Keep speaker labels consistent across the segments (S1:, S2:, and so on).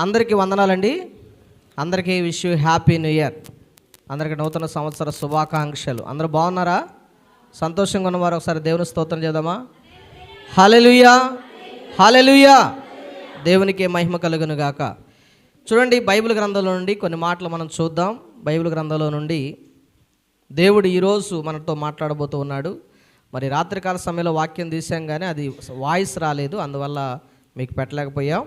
S1: అందరికీ వందనాలండి. అందరికీ wish you happy new year. అందరికీ నూతన సంవత్సర శుభాకాంక్షలు. అందరూ బాగున్నారా? సంతోషంగా ఉన్నవారు ఒకసారి దేవుని స్తోత్రం చేద్దామా? హల్లెలూయా, హల్లెలూయా. దేవునికి మహిమ కలుగును గాక. చూడండి, బైబిల్ గ్రంథంలో నుండి కొన్ని మాటలు మనం చూద్దాం. బైబిల్ గ్రంథంలో నుండి దేవుడు ఈరోజు మనతో మాట్లాడబోతూ ఉన్నాడు. మరి రాత్రికాల సమయంలో వాక్యం తీసాం, కానీ అది వాయిస్ రాలేదు, అందువల్ల మీకు పెట్టలేకపోయాం.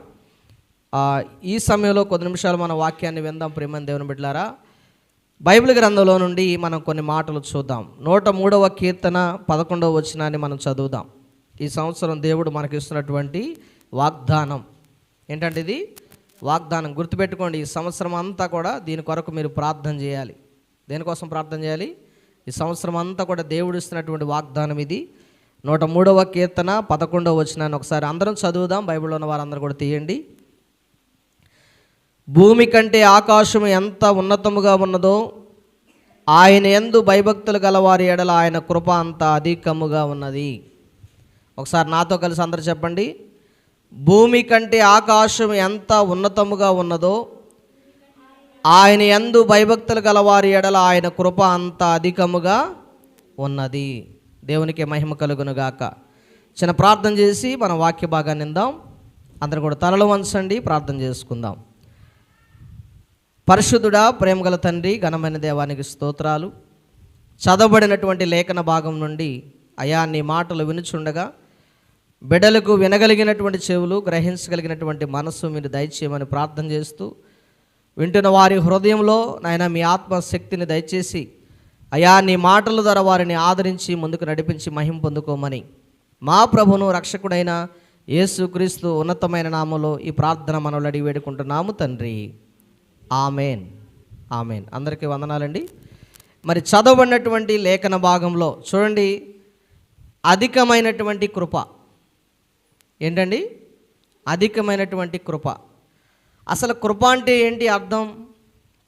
S1: ఈ సమయంలో కొద్ది నిమిషాలు మన వాక్యాన్ని విందాం. ప్రియమైన దేవుని బిడ్డలారా, బైబిల్ గ్రంథంలో నుండి మనం కొన్ని మాటలు చూద్దాం. 103వ కీర్తన 11వ వచనాన్ని మనం చదువుదాం. ఈ సంవత్సరం దేవుడు మనకి ఇస్తున్నటువంటి వాగ్దానం ఏంటంటే, ఇది వాగ్దానం. గుర్తుపెట్టుకోండి, ఈ సంవత్సరం అంతా కూడా దీని కొరకు మీరు ప్రార్థన చేయాలి. దేనికోసం ప్రార్థన చేయాలి? ఈ సంవత్సరం అంతా కూడా దేవుడు ఇస్తున్నటువంటి వాగ్దానం ఇది. 103వ కీర్తన 11వ వచనాన్ని ఒకసారి అందరం చదువుదాం. బైబిల్లో ఉన్న వారందరూ కూడా తీయండి. భూమి కంటే ఆకాశం ఎంత ఉన్నతముగా ఉన్నదో, ఆయన యందు భయభక్తులు గలవారి ఎడల ఆయన కృప అంత అధికముగా ఉన్నది. ఒకసారి నాతో కలిసి అందరూ చెప్పండి. భూమి కంటే ఆకాశం ఎంత ఉన్నతముగా ఉన్నదో, ఆయన యందు భయభక్తులు గలవారి ఎడల ఆయన కృప అంత అధికముగా ఉన్నది. దేవునికి మహిమ కలుగును గాక. చిన్న ప్రార్థన చేసి మనం వాక్య భాగాన్ని విందాం. అందరూ కూడా తలలు వంచండి, ప్రార్థన చేసుకుందాం. పరిశుద్ధుడా, ప్రేమగల తండ్రి, ఘనమైన దేవానికి స్తోత్రాలు. చదవబడినటువంటి లేఖన భాగం నుండి అయా నీ మాటలు వినుచుండగా బిడ్డలకు వినగలిగినటువంటి చెవులు, గ్రహించగలిగినటువంటి మనస్సు మీరు దయచేయమని ప్రార్థన చేస్తూ, వింటున్న వారి హృదయంలో నాయన మీ ఆత్మశక్తిని దయచేసి అయా నీ మాటల ద్వారా వారిని ఆదరించి ముందుకు నడిపించి మహిమ పొందుకోమని మా ప్రభును రక్షకుడైన యేసుక్రీస్తు ఉన్నతమైన నామములో ఈ ప్రార్థన మనల్ని అడిగి వేడుకుంటున్నాము తండ్రి. Amen, amen. అందరికీ వందనాలండి. మరి చదవబడినటువంటి లేఖన భాగంలో చూడండి, అధికమైనటువంటి కృప. ఏంటండి? అధికమైనటువంటి కృప. అసలు కృప అంటే ఏంటి అర్థం?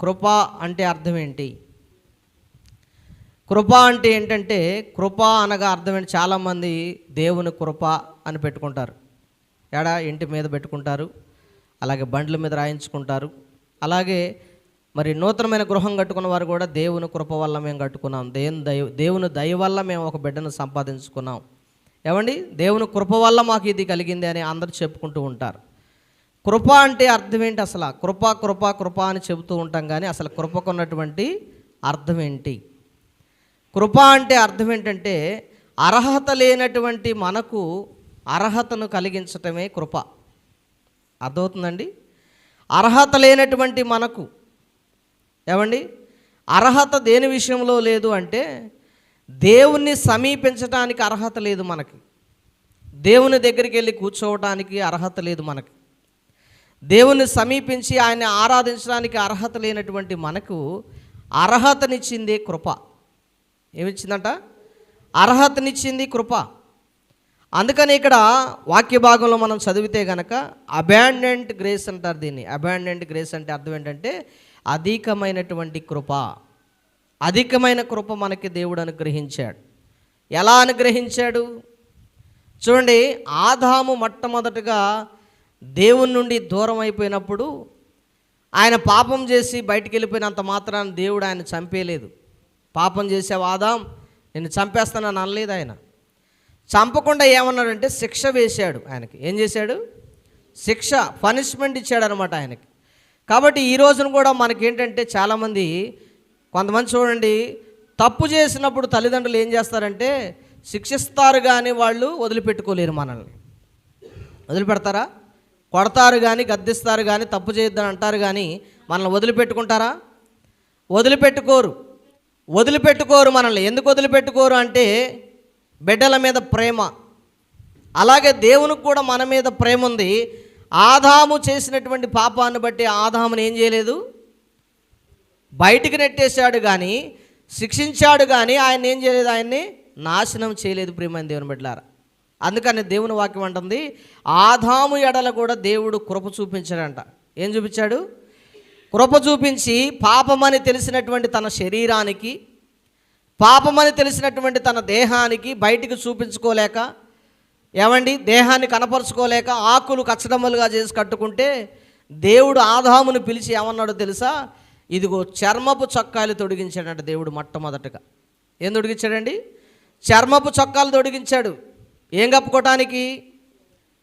S1: కృప అంటే అర్థం ఏంటి? కృప అంటే ఏంటంటే, కృప అనగా అర్థం ఏంటి? చాలామంది దేవుని కృప అని పెట్టుకుంటారు. ఏడా ఇంటి మీద పెట్టుకుంటారు, అలాగే బండ్ల మీద రాయించుకుంటారు. అలాగే మరి నూతనమైన గృహం కట్టుకున్న వారు కూడా దేవుని కృప వల్ల మేము కట్టుకున్నాం, దేవుని దయ వల్ల మేము ఒక బిడ్డను సంపాదించుకున్నాం. ఏమండి, దేవుని కృప వల్ల మాకు ఇది కలిగింది అని అందరూ చెప్పుకుంటూ ఉంటారు. కృప అంటే అర్థం ఏంటి? అసలు కృప కృప కృప అని చెబుతూ ఉంటాం, కానీ అసలు కృపకు ఉన్నటువంటి అర్థం ఏంటి? కృప అంటే అర్థం ఏంటంటే, అర్హత లేనటువంటి మనకు అర్హతను కలిగించటమే కృప. అర్థమవుతుందండి? అర్హత లేనటువంటి మనకు, ఏమండి, అర్హత దేని విషయంలో లేదు అంటే, దేవుణ్ణి సమీపించడానికి అర్హత లేదు మనకి, దేవుని దగ్గరికి వెళ్ళి కూర్చోవడానికి అర్హత లేదు మనకి, దేవుణ్ణి సమీపించి ఆయన్ని ఆరాధించడానికి అర్హత లేనటువంటి మనకు అర్హతనిచ్చింది కృప. ఏమిచ్చిందంట? అర్హతనిచ్చింది కృప. అందుకని ఇక్కడ వాక్య భాగంలో మనం చదివితే కనుక అబాండెంట్ గ్రేస్ అంటారు దీన్ని. అబాండెంట్ గ్రేస్ అంటే అర్థం ఏంటంటే అధికమైనటువంటి కృప. అధికమైన కృప మనకి దేవుడు అనుగ్రహించాడు. ఎలా అనుగ్రహించాడు? చూడండి, ఆదాము మొట్టమొదటగా దేవుని నుండి దూరం అయిపోయినప్పుడు ఆయన పాపం చేసి బయటికి వెళ్ళిపోయినంత మాత్రాన దేవుడు ఆయన చంపేయలేదు. పాపం చేసావు ఆదాం, నిన్ను చంపేస్తానని అనలేదు. ఆయన చంపకుండా ఏమన్నాడంటే శిక్ష వేశాడు ఆయనకి. ఏం చేశాడు? శిక్ష, పనిష్మెంట్ ఇచ్చాడు అనమాట ఆయనకి. కాబట్టి ఈ రోజున కూడా మనకేంటంటే చాలామంది, కొంతమంది చూడండి, తప్పు చేసినప్పుడు తల్లిదండ్రులు ఏం చేస్తారంటే శిక్షిస్తారు, కానీ వాళ్ళు వదిలిపెట్టుకోలేరు. మనల్ని వదిలిపెడతారా? కొడతారు కానీ, గద్దిస్తారు కానీ, తప్పు చేయొద్దని అంటారు కానీ మనల్ని వదిలిపెట్టుకుంటారా? వదిలిపెట్టుకోరు మనల్ని. ఎందుకు వదిలిపెట్టుకోరు అంటే బిడ్డల మీద ప్రేమ. అలాగే దేవునికి కూడా మన మీద ప్రేమ ఉంది. ఆదాము చేసినటువంటి పాపాన్ని బట్టి ఆదాముని ఏం చేయలేదు? బయటికి నెట్టేశాడు కానీ, శిక్షించాడు కానీ ఆయన ఏం చేయలేదు, ఆయన్ని నాశనం చేయలేదు. ప్రియమైన దేవుని బిడ్డలారా, అందుకని దేవుని వాక్యం అంటుంది, ఆదాము ఎడల కూడా దేవుడు కృప చూపించాడంట. ఏం చూపించాడు? కృప చూపించి పాపమని తెలిసినటువంటి తన శరీరానికి, పాపమని తెలిసినటువంటి తన దేహానికి బయటికి చూపించుకోలేక, ఏమండి, దేహాన్ని కనపరుచుకోలేక ఆకులు కచ్చడమ్మలుగా చేసి కట్టుకుంటే దేవుడు ఆదామును పిలిచి ఏమన్నాడో తెలుసా? ఇదిగో చర్మపు చొక్కాలు తొడిగించాడంట దేవుడు మొట్టమొదటగా. ఏం తొడిగించాడండి? చర్మపు చొక్కాలు తొడిగించాడు. ఏం కప్పుకోవటానికి?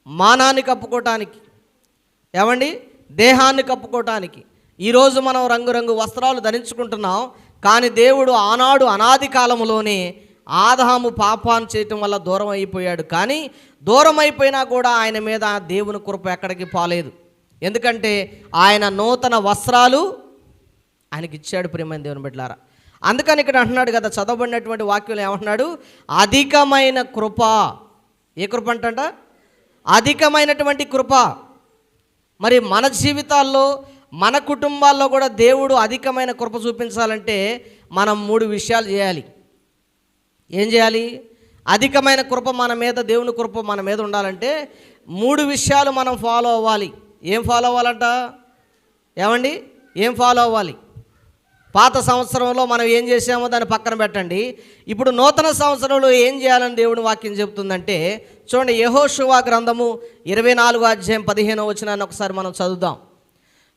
S1: మానాన్ని కప్పుకోవటానికి. ఏమండి? దేహాన్ని కప్పుకోవటానికి. ఈరోజు మనం రంగురంగు వస్త్రాలు ధరించుకుంటున్నాం, కానీ దేవుడు ఆనాడు అనాది కాలంలోనే ఆదాము పాపాన్ని చేయటం వల్ల దూరం అయిపోయాడు. కానీ దూరం అయిపోయినా కూడా ఆయన మీద దేవుని కృప ఎక్కడికి పోలేదు. ఎందుకంటే ఆయన నూతన వస్త్రాలు ఆయనకి ఇచ్చాడు. ప్రియమైన దేవుని బిడ్డలారా, అందుకని ఇక్కడ అంటున్నాడు కదా, చదవబడినటువంటి వాక్యంలో ఏమంటున్నాడు? అధికమైన కృప. ఏ కృప అంటంట? అధికమైనటువంటి కృప. మరి మన జీవితాల్లో, మన కుటుంబాల్లో కూడా దేవుడు అధికమైన కృప చూపించాలంటే మనం 3 విషయాలు చేయాలి. ఏం చేయాలి? అధికమైన కృప మన మీద, దేవుని కృప మన మీద ఉండాలంటే 3 విషయాలు మనం ఫాలో అవ్వాలి. ఏం ఫాలో అవ్వాలంట? ఏమండి? ఏం ఫాలో అవ్వాలి? పాత సంవత్సరంలో మనం ఏం చేసామో దాన్ని పక్కన పెట్టండి. ఇప్పుడు నూతన సంవత్సరంలో ఏం చేయాలని దేవుని వాక్యం చెబుతుందంటే చూడండి, యెహోషువ గ్రంథము 24వ అధ్యాయం 15వ వచనాన్ని ఒకసారి మనం చదువుదాం.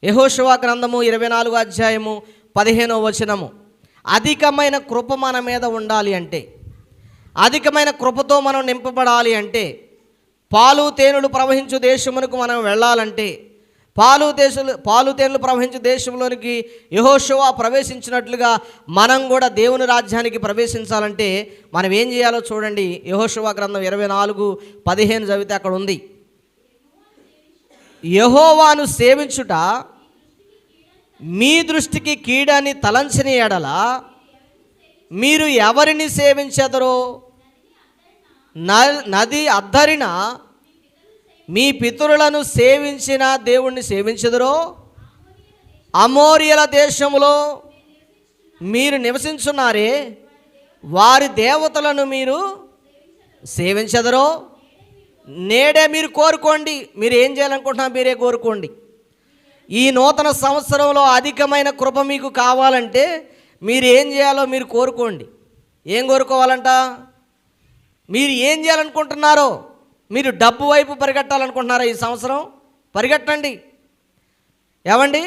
S1: యెహోషువ గ్రంథము 24వ అధ్యాయము 15వ వచనము. అధికమైన కృప మన మీద ఉండాలి అంటే, అధికమైన కృపతో మనం నింపబడాలి అంటే, పాలు తేనెలు ప్రవహించు దేశమునకు మనం వెళ్ళాలంటే, పాలు తేనెలు ప్రవహించే దేశంలోనికి యెహోషువ ప్రవేశించినట్లుగా మనం కూడా దేవుని రాజ్యానికి ప్రవేశించాలంటే మనం ఏం చేయాలో చూడండి. యెహోషువ గ్రంథం 24:15 చదివితే అక్కడ ఉంది, యెహోవాను సేవించుట మీ దృష్టికి కీడని తలంచిన ఎడల మీరు ఎవరిని సేవించెదరో? నది అద్దరిన మీ పితరులను సేవించిన దేవుణ్ణి సేవించెదరో? అమోరియల దేశంలో మీరు నివసించున్నారే, వారి దేవతలను మీరు సేవించెదరో? నేడే మీరు కోరుకోండి. మీరు ఏం చేయాలనుకుంటున్నా మీరే కోరుకోండి. ఈ నూతన సంవత్సరంలో అధికమైన కృప మీకు కావాలంటే మీరు ఏం చేయాలో మీరు కోరుకోండి. ఏం కోరుకోవాలంట? మీరు ఏం చేయాలనుకుంటున్నారో, మీరు డబ్బు వైపు పరిగెట్టాలనుకుంటున్నారా ఈ సంవత్సరం? పరిగెట్టండి. ఏమండి?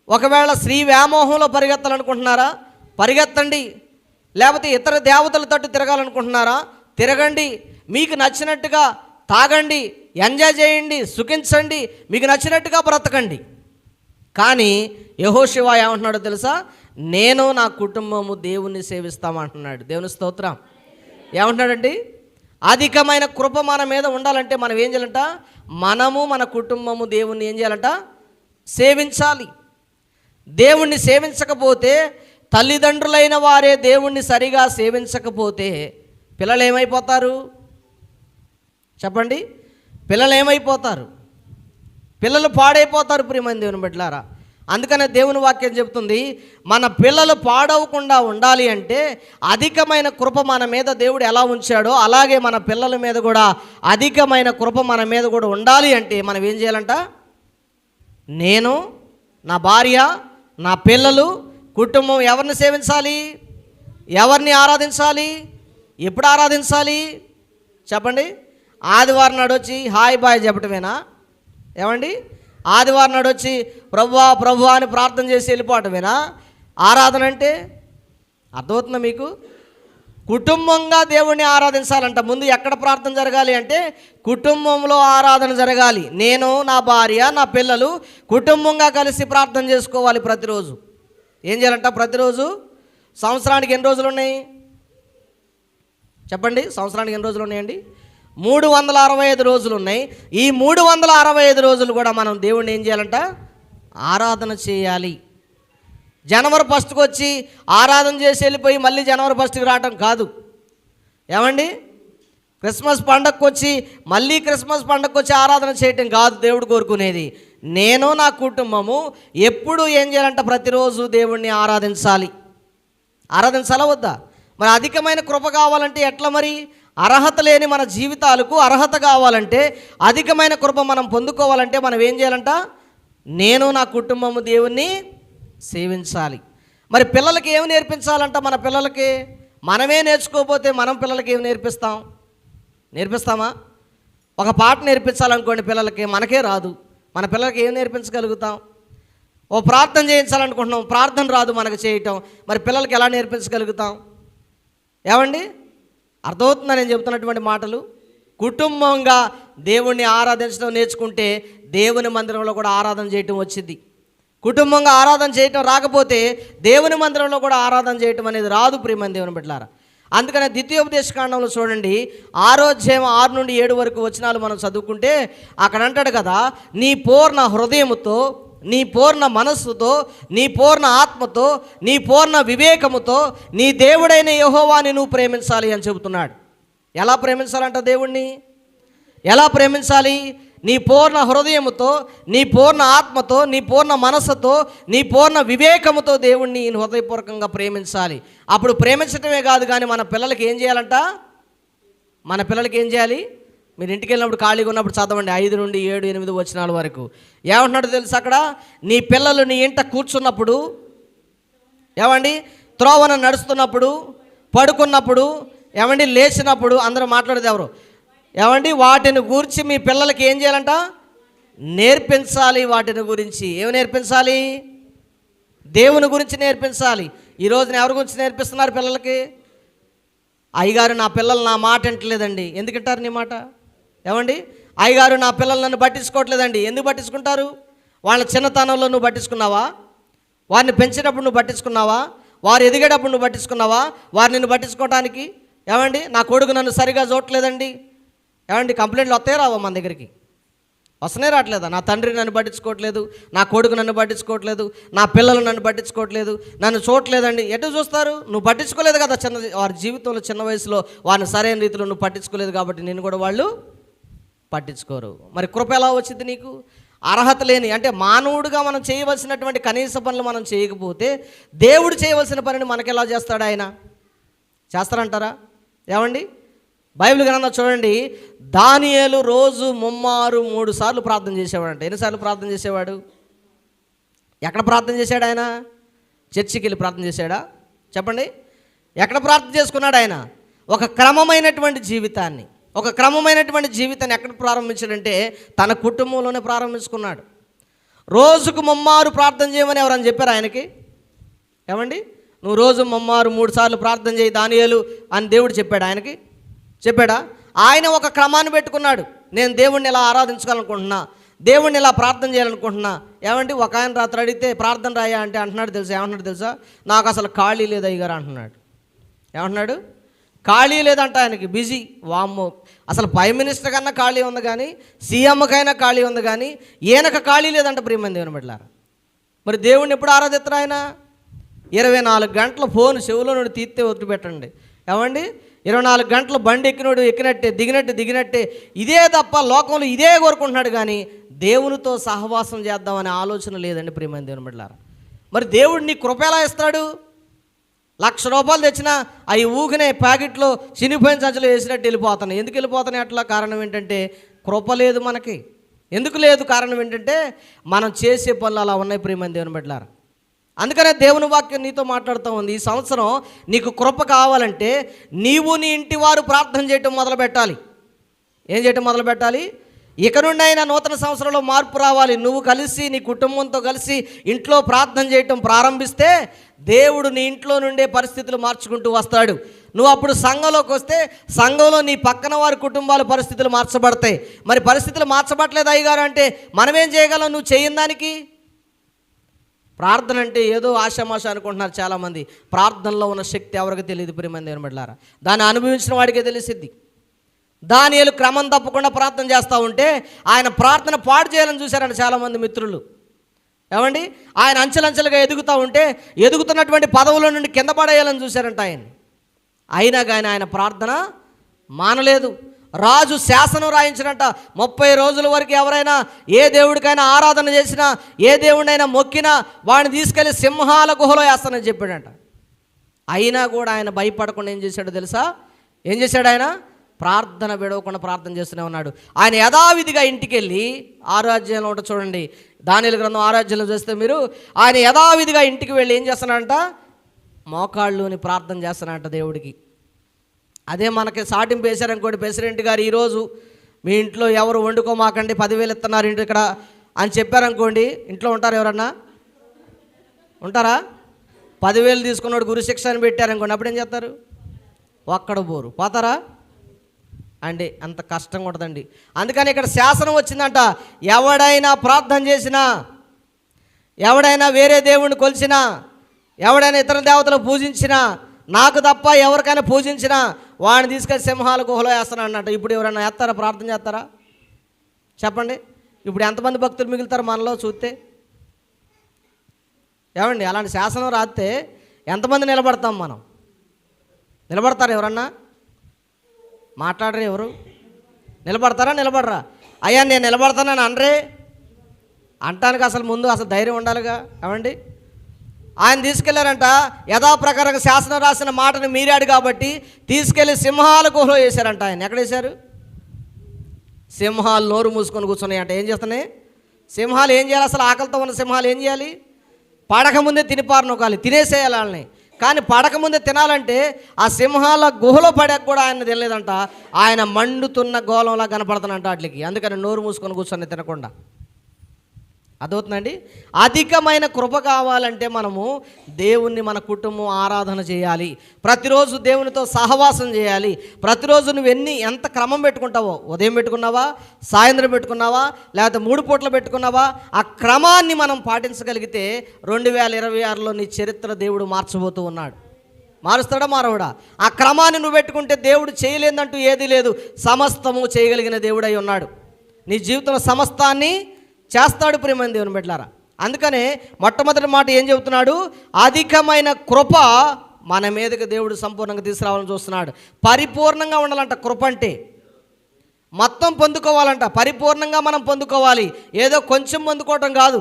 S1: ఒకవేళ స్త్రీ వ్యామోహంలో పరిగెత్తాలనుకుంటున్నారా? పరిగెత్తండి. లేకపోతే ఇతర దేవతల తట్టు తిరగాలనుకుంటున్నారా? తిరగండి. మీకు నచ్చినట్టుగా తాగండి, ఎంజాయ్ చేయండి, సుఖించండి, మీకు నచ్చినట్టుగా బ్రతకండి. కానీ యెహోషువ ఏమంటున్నాడో తెలుసా? నేను నా కుటుంబము దేవుణ్ణి సేవిస్తామంటున్నాడు. దేవుని స్తోత్రం. ఏమంటున్నాడండి? అధికమైన కృప మన మీద ఉండాలంటే మనం ఏం చేయాలంట? మనము మన కుటుంబము దేవుణ్ణి ఏం చేయాలంట? సేవించాలి. దేవుణ్ణి సేవించకపోతే, తల్లిదండ్రులైన వారే దేవుణ్ణి సరిగా సేవించకపోతే పిల్లలు ఏమైపోతారు? చెప్పండి. పిల్లలు ఏమైపోతారు? పిల్లలు పాడైపోతారు. ప్రియమైన దేవుని బిడ్డలారా, అందుకనే దేవుని వాక్యం చెప్తుంది, మన పిల్లలు పాడవకుండా ఉండాలి అంటే అధికమైన కృప మన మీద దేవుడు ఎలా ఉంచాడో అలాగే మన పిల్లల మీద కూడా అధికమైన కృప మన మీద కూడా ఉండాలి అంటే మనం ఏం చేయాలంట? నేను, నా భార్య, నా పిల్లలు, కుటుంబం ఎవరిని సేవించాలి? ఎవరిని ఆరాధించాలి? ఎప్పుడు ఆరాధించాలి? చెప్పండి. ఆదివారం నాడు వచ్చి హాయ్ బాయ్ చెప్పటమేనా? ఏమండి? ఆదివారం నాడు వచ్చి ప్రభువా ప్రభువా అని ప్రార్థన చేసి వెళ్ళిపోవటమేనా ఆరాధన అంటే? అర్థమవుతుందా మీకు? కుటుంబంగా దేవుణ్ణి ఆరాధించాలంట. ముందు ఎక్కడ ప్రార్థన జరగాలి అంటే కుటుంబంలో ఆరాధన జరగాలి. నేను, నా భార్య, నా పిల్లలు కుటుంబంగా కలిసి ప్రార్థన చేసుకోవాలి ప్రతిరోజు. ఏం చేయాలంట? ప్రతిరోజు. సంవత్సరానికి ఎన్ని రోజులు ఉన్నాయి చెప్పండి? సంవత్సరానికి ఎన్ని రోజులు ఉన్నాయండి? 365 రోజులు ఉన్నాయి. ఈ 365 రోజులు కూడా మనం దేవుణ్ణి ఏం చేయాలంట? ఆరాధన చేయాలి. జనవరి 1కు వచ్చి ఆరాధన చేసి వెళ్ళిపోయి మళ్ళీ జనవరి 1కి రావటం కాదు. ఏమండి? క్రిస్మస్ పండగకు వచ్చి మళ్ళీ క్రిస్మస్ పండగకు వచ్చి ఆరాధన చేయటం కాదు దేవుడు కోరుకునేది. నేను, నా కుటుంబము ఎప్పుడు ఏం చేయాలంట? ప్రతిరోజు దేవుణ్ణి ఆరాధించాలి. ఆరాధించాలా వద్దా? మరి అధికమైన కృప కావాలంటే ఎట్లా? మరి అర్హత లేని మన జీవితాలకు అర్హత కావాలంటే, అధికమైన కృప మనం పొందుకోవాలంటే మనం ఏం చేయాలంట? నేను, నా కుటుంబము దేవుణ్ణి సేవించాలి. మరి పిల్లలకి ఏమి నేర్పించాలంట? మన పిల్లలకి మనమే నేర్చుకోకపోతే మనం పిల్లలకి ఏమి నేర్పిస్తామా? ఒక పాట నేర్పించాలనుకోండి పిల్లలకి, మనకే రాదు. మన పిల్లలకి ఏం నేర్పించగలుగుతాం? ఓ ప్రార్థన చేయించాలనుకుంటున్నాం, ప్రార్థన రాదు మనకు చేయటం, మరి పిల్లలకి ఎలా నేర్పించగలుగుతాం? ఏమండి, అర్థమవుతుందా నేను చెబుతున్నటువంటి మాటలు? కుటుంబంగా దేవుణ్ణి ఆరాధించడం నేర్చుకుంటే దేవుని మందిరంలో కూడా ఆరాధన చేయటం వచ్చింది. కుటుంబంగా ఆరాధన చేయటం రాకపోతే దేవుని మందిరంలో కూడా ఆరాధన చేయటం అనేది రాదు ప్రియమైన దేవుని బిడ్డలారా. అందుకనే ద్వితీయోపదేశకాండంలో చూడండి, 6వ అధ్యాయం 6 నుండి 7 వరకు వచనాలు మనం చదువుకుంటే అక్కడ అంటాడు కదా, నీ పూర్ణ హృదయముతో, నీ పూర్ణ మనస్సుతో, నీ పూర్ణ ఆత్మతో, నీ పూర్ణ వివేకముతో నీ దేవుడైన యెహోవాని నువ్వు ప్రేమించాలి అని చెబుతున్నాడు. ఎలా ప్రేమించాలంట దేవుణ్ణి? ఎలా ప్రేమించాలి? నీ పూర్ణ హృదయముతో, నీ పూర్ణ ఆత్మతో, నీ పూర్ణ మనస్సుతో, నీ పూర్ణ వివేకముతో దేవుణ్ణి హృదయపూర్వకంగా ప్రేమించాలి. అప్పుడు ప్రేమించటమే కాదు కానీ మన పిల్లలకి ఏం చేయాలంట? మన పిల్లలకి ఏం చేయాలి? మీరు ఇంటికి వెళ్ళినప్పుడు ఖాళీగా ఉన్నప్పుడు చదవండి 5 నుండి 7, 8 వచనాల వరకు. ఏమంటున్నాడు తెలుసు అక్కడ? నీ పిల్లలు నీ ఇంట కూర్చున్నప్పుడు, ఏమండి, త్రోవన నడుస్తున్నప్పుడు, పడుకున్నప్పుడు, ఏమండి, లేచినప్పుడు, అందరూ మాట్లాడేది ఎవరు? ఏమండి, వాటిని గురించి మీ పిల్లలకి ఏం చేయాలంట? నేర్పించాలి. వాటిని గురించి ఏమి నేర్పించాలి? దేవుని గురించి నేర్పించాలి. ఈ రోజున ఎవరి గురించి నేర్పిస్తున్నారు పిల్లలకి? అయ్యగారు నా పిల్లలు నా మాట వింటలేదండి. ఎందుకు వింటారు నీ మాట? ఏమండి, అయ్యగారు నా పిల్లలు నన్ను పట్టించుకోవట్లేదండి. ఎందుకు పట్టించుకుంటారు? వాళ్ళ చిన్నతనంలో నువ్వు పట్టించుకున్నావా? వారిని పెంచేటప్పుడు నువ్వు పట్టించుకున్నావా? వారు ఎదిగేటప్పుడు నువ్వు పట్టించుకున్నావా? వారు నిన్ను పట్టించుకోవడానికి? ఏమండి, నా కొడుకు నన్ను సరిగా చూడట్లేదండి. ఏమండి, కంప్లైంట్లు వస్తాయి రావా మన దగ్గరికి? వస్తనే రావట్లేదా? నా తండ్రి నన్ను పట్టించుకోవట్లేదు, నా కొడుకు నన్ను పట్టించుకోవట్లేదు, నా పిల్లలు నన్ను పట్టించుకోవట్లేదు, నన్ను చూడట్లేదండి. ఎటు చూస్తారు? నువ్వు పట్టించుకోలేదు కదా. వారి జీవితంలో చిన్న వయసులో వారిని సరైన రీతిలో నువ్వు పట్టించుకోలేదు కాబట్టి నిన్ను కూడా వాళ్ళు పట్టించుకోరు. మరి కృప ఎలా వచ్చింది నీకు? అర్హత లేని, అంటే మానవుడిగా మనం చేయవలసినటువంటి కనీస పనులు మనం చేయకపోతే దేవుడు చేయవలసిన పనిని మనకు ఎలా చేస్తాడు? ఆయన చేస్తారంటారా? ఏమండి, బైబిల్ గ్రంథం చూడండి, దానియేలు రోజు 3 సార్లు ప్రార్థన చేసేవాడంట. ఎన్నిసార్లు ప్రార్థన చేసేవాడు? ఎక్కడ ప్రార్థన చేశాడు ఆయన? చర్చికి వెళ్ళి ప్రార్థన చేశాడా? చెప్పండి. ఎక్కడ ప్రార్థన చేసుకున్నాడు ఆయన? ఒక క్రమమైనటువంటి జీవితాన్ని ఎక్కడ ప్రారంభించాడంటే తన కుటుంబంలోనే ప్రారంభించుకున్నాడు. రోజుకు 3 ప్రార్థన చేయమని ఎవరని చెప్పారు ఆయనకి? ఏమండి, నువ్వు రోజు 3 సార్లు ప్రార్థన చేయి దానియేలు అని దేవుడు చెప్పాడు ఆయనకి? చెప్పాడా? ఆయన ఒక క్రమాన్ని పెట్టుకున్నాడు. నేను దేవుణ్ణి ఇలా ఆరాధించుకోవాలనుకుంటున్నా, దేవుణ్ణి ఇలా ప్రార్థన చేయాలనుకుంటున్నా. ఏమండి, ఒక ఆయన రాత్రి అడిగితే ప్రార్థన రాయా అంటే అంటున్నాడు తెలుసా? ఏమంటున్నాడు తెలుసా? నాకు అసలు ఖాళీ లేదు అయ్యగారు అంటున్నాడు. ఏమంటున్నాడు? ఖాళీ లేదంట ఆయనకి, బిజీ. వామ్మో, అసలు ప్రైమ్ మినిస్టర్ కన్నా ఖాళీ ఉంది కానీ, సీఎంకైనా ఖాళీ ఉంది కానీ ఈయనకు ఖాళీ లేదంట ప్రియమైన దేవుని బిడ్డలారా. మరి దేవుణ్ణి ఎప్పుడు ఆరాధిస్తారు ఆయన? 24 గంటల ఫోన్ చెవులో నుండి తీస్తే వదిలిపెట్టండి. ఏమండి, 24 గంటలు బండి ఎక్కినోడు ఎక్కినట్టే, దిగినట్టే. ఇదే తప్ప లోకంలో ఇదే కోరుకుంటున్నాడు కానీ దేవునితో సహవాసం చేద్దామనే ఆలోచన లేదండి ప్రియమైన దేవుని బిడ్డలారా. మరి దేవుడు నీ కృప ఎలా ఇస్తాడు? 1,00,000 రూపాయలు తెచ్చినా అవి ఊగినే ప్యాకెట్లో చినిపోయిన సంచులో వేసినట్టు వెళ్ళిపోతున్నాయి. ఎందుకు వెళ్ళిపోతున్నాయి అట్లా? కారణం ఏంటంటే కృప లేదు మనకి. ఎందుకు లేదు? కారణం ఏంటంటే మనం చేసే పనులు అలా ఉన్నాయి ప్రియమైన దేవుని బిడ్డలారా. అందుకనే దేవుని వాక్యం నీతో మాట్లాడుతూ ఉంది. ఈ సంవత్సరం నీకు కృప కావాలంటే నీవు నీ ఇంటి వారు ప్రార్థన చేయటం మొదలుపెట్టాలి. ఏం చేయటం మొదలుపెట్టాలి? ఇక నుండి అయినా నూతన సంవత్సరంలో మార్పు రావాలి. నువ్వు కలిసి నీ కుటుంబంతో కలిసి ఇంట్లో ప్రార్థన చేయటం ప్రారంభిస్తే దేవుడు నీ ఇంట్లో నుండే పరిస్థితులు మార్చుకుంటూ వస్తాడు. నువ్వు అప్పుడు సంఘంలోకి వస్తే సంఘంలో నీ పక్కన వారి కుటుంబాల పరిస్థితులు మార్చబడతాయి. మరి పరిస్థితులు మార్చబడలేదు అయ్యగారు అంటే మనమేం చేయగలం? నువ్వు చేయని దానికి. ప్రార్థన అంటే ఏదో ఆషామాష అనుకుంటున్నారు చాలామంది. ప్రార్థనలో ఉన్న శక్తి ఎవరికి తెలియదు ప్రియమైన దేవుని బిడ్డలారా. దాన్ని అనుభవించిన వాడికే తెలిసిద్ది. దానియేలు క్రమం తప్పకుండా ప్రార్థన చేస్తూ ఉంటే ఆయన ప్రార్థన పాడు చేయాలని చూశారంట చాలామంది మిత్రులు. ఏమండి, ఆయన అంచెలంచెలుగా ఎదుగుతూ ఉంటే ఎదుగుతున్నటువంటి పదవుల నుండి కింద పడేయాలని చూశారంట ఆయన. అయినా కానీ ఆయన ప్రార్థన మానలేదు. రాజు శాసనం రాయించినట్ట 30 రోజుల వరకు ఎవరైనా ఏ దేవుడికైనా ఆరాధన చేసినా, ఏ దేవుడినైనా మొక్కినా వాడిని తీసుకెళ్ళి సింహాల గుహలో వేస్తానని చెప్పాడంట. అయినా కూడా ఆయన భయపడకుండా ఏం చేశాడో తెలుసా? ఏం చేశాడు ఆయన? ప్రార్థన విడవకుండా ప్రార్థన చేస్తూనే ఉన్నాడు. ఆయన యథావిధిగా ఇంటికి వెళ్ళి 6వ అధ్యాయంలో ఉంటుంది చూడండి, దానియేలు గ్రంథం 6వ అధ్యాయంలో చూస్తే మీరు, ఆయన యథావిధిగా ఇంటికి వెళ్ళి ఏం చేస్తున్నాడంట? మోకాళ్ళుని ప్రార్థన చేస్తున్నాడంట దేవుడికి. అదే మనకి సాటింపు వేశారనుకోండి, ప్రెసిడెంట్ గారు ఈరోజు మీ ఇంట్లో ఎవరు వండుకోమాకండి 10,000 ఇస్తున్నారు ఇంటి ఇక్కడ అని చెప్పారనుకోండి, ఇంట్లో ఉంటారు ఎవరన్నా? ఉంటారా? 10,000 తీసుకున్నాడు గురు శిక్ష అని పెట్టారనుకోండి, అప్పుడు ఏం చేస్తారు? ఒక్కడ బోరు పోతారా అండి? అంత కష్టంగా ఉంటుందండి. అందుకని ఇక్కడ శాసనం వచ్చిందంట, ఎవడైనా ప్రార్థన చేసినా, ఎవడైనా వేరే దేవుణ్ణి కొలిచినా, ఎవడైనా ఇతర దేవతలు పూజించినా, నాకు తప్ప ఎవరికైనా పూజించినా వాడిని తీసుకెళ్ళి సింహాల గుహలో వేస్తాను అన్నట్టు. ఇప్పుడు ఎవరైనా వేస్తారా? ప్రార్థన చేస్తారా? చెప్పండి. ఇప్పుడు ఎంతమంది భక్తులు మిగులుతారు మనలో చూస్తే? ఏమండి, అలాంటి శాసనం రాస్తే ఎంతమంది నిలబడతాం మనం? నిలబడతారు ఎవరన్నా? మాట్లాడరు ఎవరు? నిలబడతారా? నిలబడరా? అయ్యా నేను నిలబడతానని అనరే. అంటానికి అసలు ముందు అసలు ధైర్యం ఉండాలిగా. ఏమండి, ఆయన తీసుకెళ్లారంట, యథాప్రకారంగా శాసనం రాసిన మాటను మీరాడు కాబట్టి తీసుకెళ్లి సింహాల గుహలో వేశారంట. ఆయన ఎక్కడ వేశారు? సింహాలు నోరు మూసుకొని కూర్చున్నాయి అంట. ఏం చేస్తున్నాయి సింహాలు? ఏం చేయాలి అసలు? ఆకలితో ఉన్న సింహాలు ఏం చేయాలి? పడకముందే తినిపారు నొకాలి, తినేసేయాలి వాళ్ళని. కానీ పడకముందే తినాలంటే ఆ సింహాల గుహలో పడక కూడా ఆయన తినలేదంట. ఆయన మండుతున్న గోళంలా కనపడుతున్నంట వాటికి. అందుకని నోరు మూసుకొని కూర్చొని తినకుండా. అదవుతుందండి. అధికమైన కృప కావాలంటే మనము దేవుణ్ణి, మన కుటుంబం ఆరాధన చేయాలి. ప్రతిరోజు దేవునితో సహవాసం చేయాలి. ప్రతిరోజు నువ్వు ఎంత క్రమం పెట్టుకుంటావో, ఉదయం పెట్టుకున్నావా, సాయంత్రం పెట్టుకున్నావా, లేకపోతే 3 పూటలు పెట్టుకున్నావా, ఆ క్రమాన్ని మనం పాటించగలిగితే 2026లో నీ చరిత్ర దేవుడు మార్చబోతూ ఉన్నాడు. మారుస్తాడా? మారవుడా? ఆ క్రమాన్ని నువ్వు పెట్టుకుంటే దేవుడు చేయలేదంటూ ఏదీ లేదు. సమస్తము చేయగలిగిన దేవుడై ఉన్నాడు. నీ జీవితంలో సమస్తాన్ని చేస్తాడు ప్రియమైన దేవుని బిడ్డలారా. అందుకనే మొట్టమొదటి మాట ఏం చెబుతున్నాడు? అధికమైన కృప మన మీదకి దేవుడు సంపూర్ణంగా తీసుకురావాలని చూస్తున్నాడు. పరిపూర్ణంగా ఉండాలంట. కృప అంటే మొత్తం పొందుకోవాలంట. పరిపూర్ణంగా మనం పొందుకోవాలి. ఏదో కొంచెం పొందుకోవటం కాదు,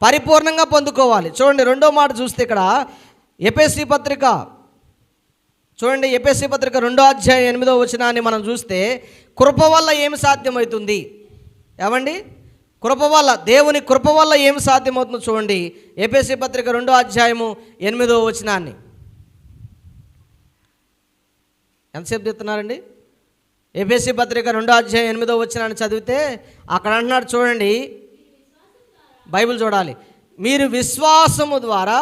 S1: పరిపూర్ణంగా పొందుకోవాలి. చూడండి, రెండో మాట చూస్తే ఇక్కడ ఎఫెసీ పత్రిక చూడండి. ఎఫెసీ పత్రిక 2వ అధ్యాయం 8వ వచనాన్ని మనం చూస్తే, కృప వల్ల ఏమి సాధ్యమవుతుంది? ఏమండి, కృప వల్ల, దేవుని కృప వల్ల ఏమి సాధ్యమవుతుందో చూడండి. ఎఫెసీ పత్రిక 2వ అధ్యాయము 8వ వచనాన్ని ఎంతసేపు చెప్తున్నారండి? ఎఫెసీ పత్రిక 2వ అధ్యాయం 8వ వచనాన్ని చదివితే అక్కడ అంటున్నాడు చూడండి, బైబిల్ చూడాలి. మీరు విశ్వాసము ద్వారా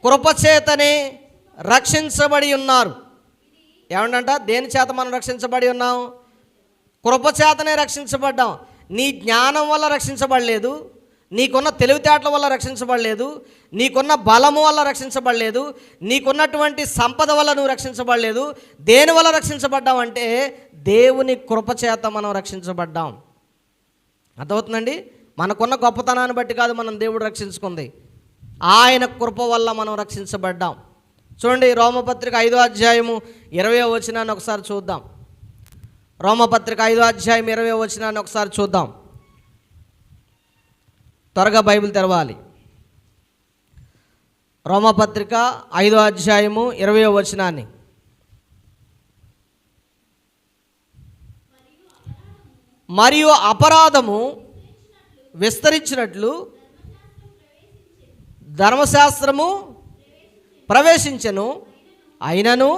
S1: కృపచేతనే రక్షించబడి ఉన్నారు. ఏమంటంట? దేని చేత మనం రక్షించబడి ఉన్నాం? కృపచేతనే రక్షించబడ్డాం. నీ జ్ఞానం వల్ల రక్షించబడలేదు, నీకున్న తెలివితేటల వల్ల రక్షించబడలేదు, నీకున్న బలము వల్ల రక్షించబడలేదు, నీకున్నటువంటి సంపద వల్ల నువ్వు రక్షించబడలేదు. దేని వల్ల రక్షించబడ్డాం అంటే దేవుని కృపచేత మనం రక్షించబడ్డాం. అర్థమవుతుందండి? మనకున్న గొప్పతనాన్ని బట్టి కాదు మనం దేవుడు రక్షించుకుంది, ఆయన కృప వల్ల మనం రక్షించబడ్డాం. చూడండి, రోమపత్రిక 5వ అధ్యాయము 20వ వచనాన్ని ఒకసారి చూద్దాం. రోమపత్రిక 5వ అధ్యాయం 20వ వచనాన్ని ఒకసారి చూద్దాం. త్వరగా బైబిల్ తెరవాలి. రోమపత్రిక 5వ అధ్యాయము 20వ వచనాన్ని. మరియు అపరాధము విస్తరించినట్లు ధర్మశాస్త్రము ప్రవేశించెను, అయినను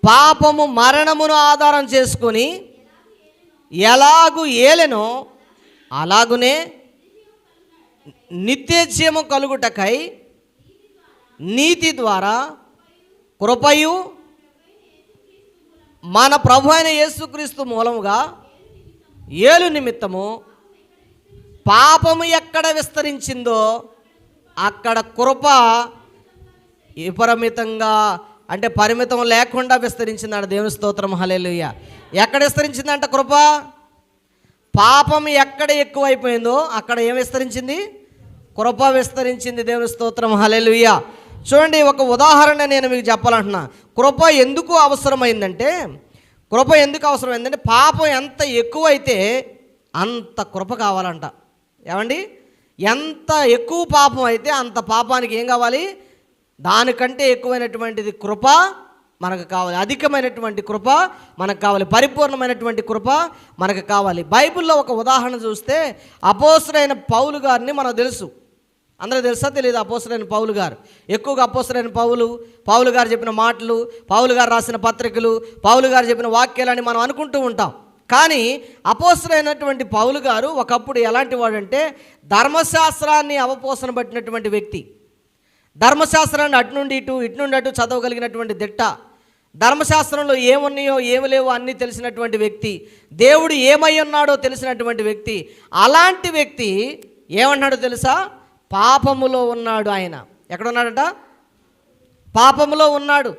S1: పాపము మరణమును ఆధారం చేసుకొని ఎలాగు ఏలెనో అలాగునే నిత్యజీవము కలుగుటకై నీతి ద్వారా కృపయు మన ప్రభు అయిన యేసుక్రీస్తు మూలముగా ఏలు నిమిత్తము పాపము ఎక్కడ విస్తరించిందో అక్కడ కృప విపరీతంగా, అంటే పరిమితం లేకుండా విస్తరించిందంట. దేవుని స్తోత్రం, హల్లెలూయా. ఎక్కడ విస్తరించిందంట కృప? పాపం ఎక్కడ ఎక్కువైపోయిందో అక్కడ ఏం విస్తరించింది? కృప విస్తరించింది. దేవుని స్తోత్రం, హల్లెలూయా. చూడండి, ఒక ఉదాహరణ నేను మీకు చెప్పాలంటున్నా. కృప ఎందుకు అవసరమైందంటే, పాపం ఎంత ఎక్కువైతే అంత కృప కావాలంట. ఏమండి, ఎంత ఎక్కువ పాపం అయితే అంత పాపానికి ఏం కావాలి? దానికంటే ఎక్కువైనటువంటిది కృప మనకు కావాలి. అధికమైనటువంటి కృప మనకు కావాలి. పరిపూర్ణమైనటువంటి కృప మనకు కావాలి. బైబిల్లో ఒక ఉదాహరణ చూస్తే అపోస్తలుడైన పౌలు గారిని మనకు తెలుసు. అందరూ తెలుసా తెలియదు? అపోస్తలుడైన పౌలు గారు, ఎక్కువగా అపోస్తలుడైన పౌలు గారు చెప్పిన మాటలు, పౌలు గారు రాసిన పత్రికలు, పౌలు గారు చెప్పిన వాక్యాలని మనం అనుకుంటూ ఉంటాం. కానీ అపోస్తలుడైనటువంటి పౌలు గారు ఒకప్పుడు ఎలాంటి వాడంటే ధర్మశాస్త్రాన్ని అవపోసన పట్టినటువంటి వ్యక్తి. ధర్మశాస్త్రాన్ని అటు నుండి అటు చదవగలిగినటువంటి దిట్ట. ధర్మశాస్త్రంలో ఏమున్నాయో ఏమి లేవో అన్నీ తెలిసినటువంటి వ్యక్తి. దేవుడు ఏమై ఉన్నాడో తెలిసినటువంటి వ్యక్తి. అలాంటి వ్యక్తి ఏమన్నాడో తెలుసా? పాపములో ఉన్నాడు. ఆయన ఎక్కడున్నాడట? పాపములో ఉన్నాడు.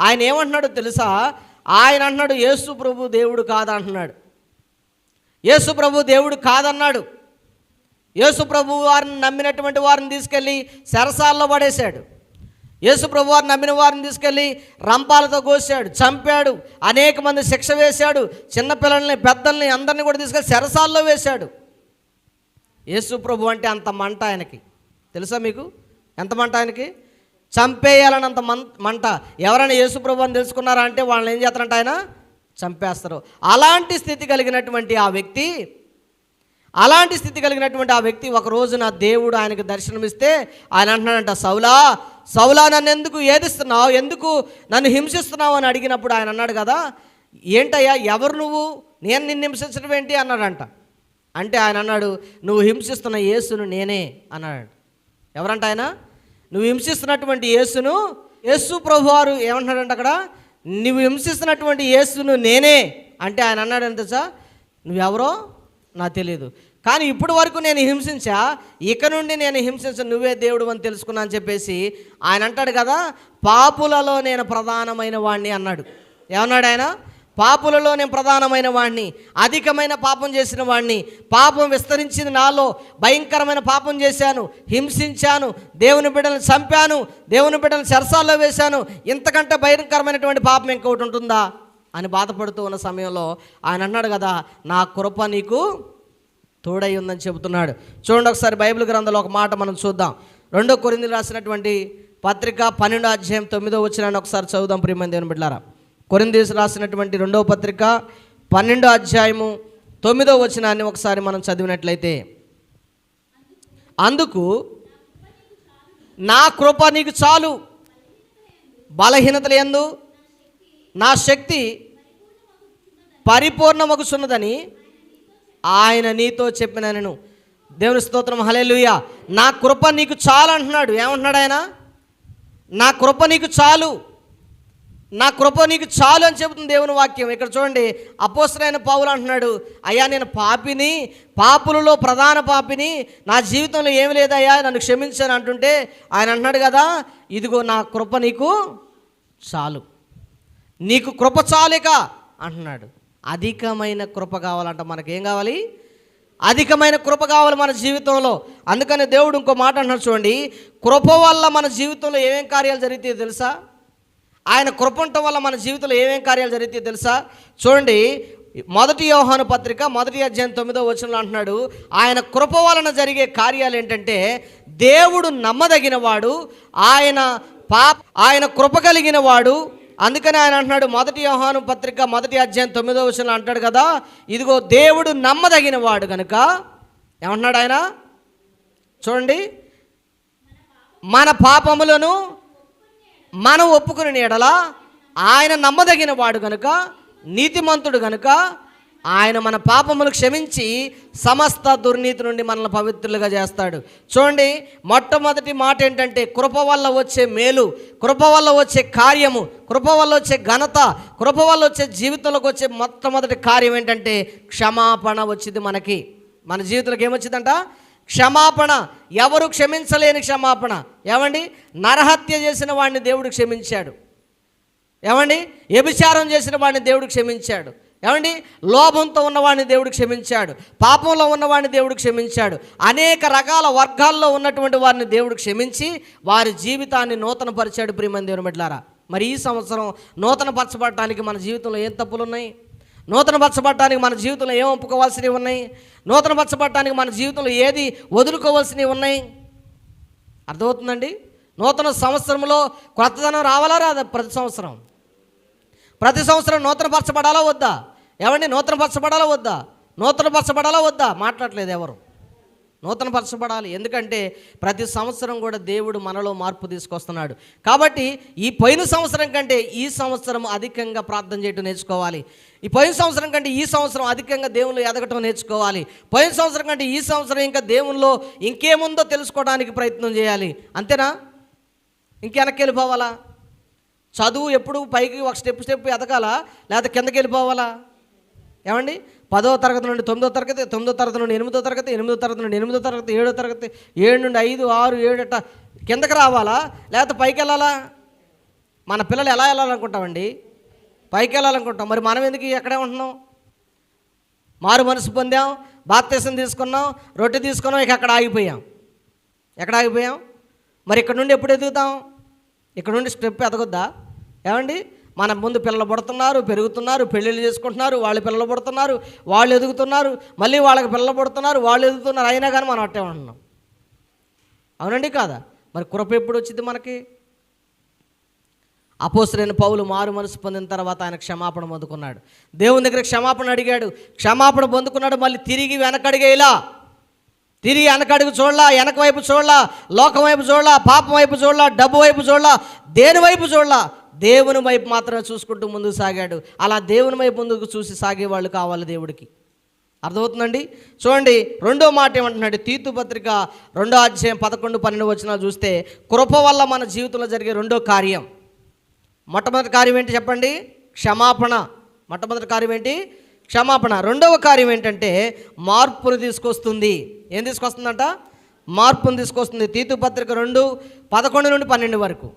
S1: ఆయన ఏమంటున్నాడో తెలుసా? ఆయన అంటున్నాడు యేసు ప్రభు దేవుడు కాదంటున్నాడు. యేసు ప్రభు దేవుడు కాదన్నాడు. యేసు ప్రభు వారిని నమ్మినటువంటి వారిని తీసుకెళ్ళి చెరసాల్లో పడేశాడు. యేసు ప్రభు వారిని నమ్మిన వారిని తీసుకెళ్ళి రంపాలతో కోసాడు, చంపాడు, అనేక మంది శిక్ష వేశాడు, చిన్నపిల్లల్ని పెద్దల్ని అందరినీ కూడా తీసుకెళ్ళి చెరసాల్లో వేశాడు. యేసు ప్రభు అంటే అంత మంట ఆయనకి. తెలుసా మీకు ఎంత మంట ఆయనకి? చంపేయాలన్నంత మంట. ఎవరైనా యేసు ప్రభు అని తెలుసుకున్నారా అంటే వాళ్ళని ఏం చేస్తారంట? ఆయన చంపేస్తారు. అలాంటి స్థితి కలిగినటువంటి ఆ వ్యక్తి ఒక రోజున దేవుడు ఆయనకు దర్శనమిస్తే ఆయన అంటున్నాడంట, సౌలా సౌలా నన్ను ఎందుకు ఏదిస్తున్నావు, ఎందుకు నన్ను హింసిస్తున్నావు అని అడిగినప్పుడు ఆయన అన్నాడు కదా, ఏంటయ్యా ఎవరు నువ్వు, నేను నిన్ను హింసించడం ఏంటి అన్నాడంట. అంటే ఆయన అన్నాడు, నువ్వు హింసిస్తున్న యేసును నేనే అన్నాడు. ఎవరంట ఆయన? నువ్వు హింసిస్తున్నటువంటి యేసు ప్రభు వారు ఏమంటున్నాడంట అక్కడ, నువ్వు హింసిస్తున్నటువంటి యేసును నేనే అంటే ఆయన అన్నాడు ఎంత సార్, నువ్వెవరో నాకు తెలియదు, కానీ ఇప్పటి వరకు నేను హింసించా, ఇక నుండి నేను హింసించను, నువ్వే దేవుడు అని తెలుసుకున్నా అని చెప్పేసి ఆయన అంటాడు కదా, పాపులలో నేను ప్రధానమైన వాడిని అన్నాడు. ఏమన్నాడు ఆయన? పాపులలో నేను ప్రధానమైన వాడిని, అధికమైన పాపం చేసిన వాడిని, పాపం విస్తరించింది నాలో, భయంకరమైన పాపం చేశాను, హింసించాను, దేవుని బిడ్డలను చంపాను, దేవుని బిడ్డలను చెరసాల్లో వేశాను, ఇంతకంటే భయంకరమైనటువంటి పాపం ఇంకొకటి ఉంటుందా అని బాధపడుతూ ఉన్న సమయంలో ఆయన అన్నాడు కదా, నా కృప నీకు తోడై ఉందని చెబుతున్నాడు. చూడండి ఒకసారి బైబిల్ గ్రంథంలో ఒక మాట మనం చూద్దాం. 2 కొరింథీయులకు రాసినటువంటి పత్రిక 12వ అధ్యాయం 9వ వచనాన్ని ఒకసారి చదువుదాం ప్రియమైన దేవుని బిడ్డలారా. కొరింథీయులకు రాసినటువంటి 2వ పత్రిక 12వ అధ్యాయము 9వ వచనాన్ని ఒకసారి మనం చదివినట్లయితే, అందుకు నా కృప నీకు చాలు, బలహీనతల యందు నా శక్తి పరిపూర్ణమగుచున్నదని ఆయన నీతో చెప్పిన నేను. దేవుని స్తోత్రం, హల్లెలూయా. నా కృప నీకు చాలు అంటున్నాడు. ఏమంటున్నాడు ఆయన? నా కృప నీకు చాలు, నా కృప నీకు చాలు అని చెబుతుంది దేవుని వాక్యం. ఇక్కడ చూడండి, అపోస్తలుడైన పౌలు అంటున్నాడు, అయ్యా నేను పాపిని, పాపులలో ప్రధాన పాపిని, నా జీవితంలో ఏమి లేదయ్యా నన్ను క్షమించాను అంటుంటే ఆయన అంటున్నాడు కదా, ఇదిగో నా కృప నీకు చాలు, నీకు కృప చాలిక అంటున్నాడు. అధికమైన కృప కావాలంట. మనకేం కావాలి? అధికమైన కృప కావాలి మన జీవితంలో. అందుకని దేవుడు ఇంకో మాట అంటున్నాడు చూడండి, కృప వల్ల మన జీవితంలో ఏమేం కార్యాలు జరుగుతాయో తెలుసా? ఆయన కృప ఉండటం వల్ల మన జీవితంలో ఏమేం కార్యాలు జరుగుతాయో తెలుసా? చూడండి, 1 యోహాను పత్రిక 1వ అధ్యాయం 9వ వచనంలో అంటున్నాడు, ఆయన కృప వలన జరిగే కార్యాలు ఏంటంటే, దేవుడు నమ్మదగినవాడు, ఆయన కృప కలిగిన వాడు. అందుకని ఆయన అంటున్నాడు 1 యోహాను పత్రిక 1వ అధ్యాయం 9వ వచనంలో అంటాడు కదా, ఇదిగో దేవుడు నమ్మదగిన వాడు కనుక ఏమంటున్నాడు ఆయన? చూడండి, మన పాపములను మనం ఒప్పుకుని ఎడల ఆయన నమ్మదగిన వాడు కనుక, నీతిమంతుడు కనుక ఆయన మన పాపములు క్షమించి సమస్త దుర్నీతి నుండి మనల్ని పవిత్రులుగా చేస్తాడు. చూడండి, మొట్టమొదటి మాట ఏంటంటే, కృప వల్ల వచ్చే మేలు, కృప వల్ల వచ్చే కార్యము, కృప వల్ల వచ్చే ఘనత, కృప వల్ల వచ్చే జీవితంలోకి వచ్చే మొట్టమొదటి కార్యం ఏంటంటే క్షమాపణ వచ్చింది మనకి. మన జీవితంలోకి ఏమొచ్చిందంట? క్షమాపణ. ఎవరు క్షమించలేని క్షమాపణ. ఏమండి? నరహత్య చేసిన వాడిని దేవుడు క్షమించాడు. ఏమండి? వ్యభిచారం చేసిన వాడిని దేవుడు క్షమించాడు. ఏమండి? లోభంతో ఉన్నవాడిని దేవుడు క్షమించాడు, పాపంలో ఉన్నవాడిని దేవుడు క్షమించాడు, అనేక రకాల వర్గాల్లో ఉన్నటువంటి వారిని దేవుడు క్షమించి వారి జీవితాన్ని నూతనపరిచాడు. ప్రియమైన దేవుని బిడ్డలారా, మరి ఈ సంవత్సరం నూతనపరచబడటానికి మన జీవితంలో ఏం తప్పులు ఉన్నాయి? నూతనపరచబడటానికి మన జీవితంలో ఏం ఒప్పుకోవాల్సినవి ఉన్నాయి? నూతనపరచబడటానికి మన జీవితంలో ఏది వదులుకోవాల్సినవి ఉన్నాయి? అర్థమవుతుందండి? నూతన సంవత్సరంలో కొత్తదనం రావాలా రాదా? ప్రతి సంవత్సరం నూతనపరచబడాలా వద్దా? ఏమండి? నూతనపరచబడాలా వద్దా? మాట్లాడలేదు ఎవరు. నూతనపరచబడాలి. ఎందుకంటే ప్రతి సంవత్సరం కూడా దేవుడు మనలో మార్పు తీసుకొస్తున్నాడు. కాబట్టి ఈ పోయిన సంవత్సరం కంటే ఈ సంవత్సరం అధికంగా ప్రార్థన చేయడం నేర్చుకోవాలి. ఈ పోయిన సంవత్సరం కంటే ఈ సంవత్సరం అధికంగా దేవునిలో ఎదగటం నేర్చుకోవాలి. పోయిన సంవత్సరం కంటే ఈ సంవత్సరం ఇంకా దేవునిలో ఇంకేముందో తెలుసుకోవడానికి ప్రయత్నం చేయాలి. అంతేనా? ఇంకెనక్కి వెళ్ళిపోవాలా? చదువు ఎప్పుడు పైకి ఒక స్టెప్ ఎదగాలా, లేకపోతే కిందకి వెళ్ళిపోవాలా? ఏమండి, 10వ తరగతి నుండి 9వ తరగతి, 9వ తరగతి నుండి 8వ తరగతి, 8వ తరగతి నుండి 8వ తరగతి, 7వ తరగతి, 7 నుండి 5, 6, 7 అట్లా కిందకి రావాలా, లేకపోతే పైకి వెళ్ళాలా? మన పిల్లలు ఎలా వెళ్ళాలనుకుంటామండి? పైకి వెళ్ళాలనుకుంటాం. మరి మనం ఎందుకు ఎక్కడే ఉంటున్నాం? మారు మనసు పొందాం, బాప్తిసం తీసుకున్నాం, రొట్టె తీసుకున్నాం, ఇక అక్కడ ఆగిపోయాం. ఎక్కడ ఆగిపోయాం? మరి ఇక్కడ నుండి ఎప్పుడు ఎదుగుతాం? ఇక్కడ నుండి స్టెప్ ఎదగొద్దా? ఏమండి, మన ముందు పిల్లలు పుడుతున్నారు, పెరుగుతున్నారు, పెళ్ళిళ్ళు చేసుకుంటున్నారు, వాళ్ళు పిల్లలు పుడుతున్నారు, వాళ్ళు ఎదుగుతున్నారు, మళ్ళీ వాళ్ళకి పిల్లలు పుడుతున్నారు, వాళ్ళు ఎదుగుతున్నారు, అయినా కానీ మనం అట్టే ఉంటున్నాం. అవునండి కాదా? మరి కృప ఎప్పుడు వచ్చింది మనకి? అపోస్తలుడైన పౌలు మారు మనసు పొందిన తర్వాత ఆయన క్షమాపణ పొందుకున్నాడు. దేవుని దగ్గర క్షమాపణ అడిగాడు, క్షమాపణ పొందుకున్నాడు. మళ్ళీ తిరిగి వెనకడిగేలా, తిరిగి వెనకడుగు చూడలా, వెనక వైపు చూడలా, లోకం వైపు చూడలా, పాపం వైపు చూడలా, డబ్బు వైపు చూడలా, దేని వైపు చూడలా, దేవుని వైపు మాత్రమే చూసుకుంటూ ముందుకు సాగాడు. అలా దేవుని వైపు ముందుకు చూసి సాగేవాళ్ళు కావాలి దేవుడికి. అర్థమవుతుందండి? చూడండి, రెండో మాట ఏమంటున్నాడు? తీతు పత్రిక 2వ అధ్యాయం 11, 12 వచనాలు చూస్తే కృప వల్ల మన జీవితంలో జరిగే రెండో కార్యం. మొట్టమొదటి కార్యం ఏంటి చెప్పండి? క్షమాపణ. మొట్టమొదటి కార్యం ఏంటి? క్షమాపణ. రెండవ కార్యం ఏంటంటే మార్పును తీసుకొస్తుంది. ఏం తీసుకొస్తుందంట? మార్పును తీసుకొస్తుంది. తీతు పత్రిక 2, 11 నుండి 12 వరకు.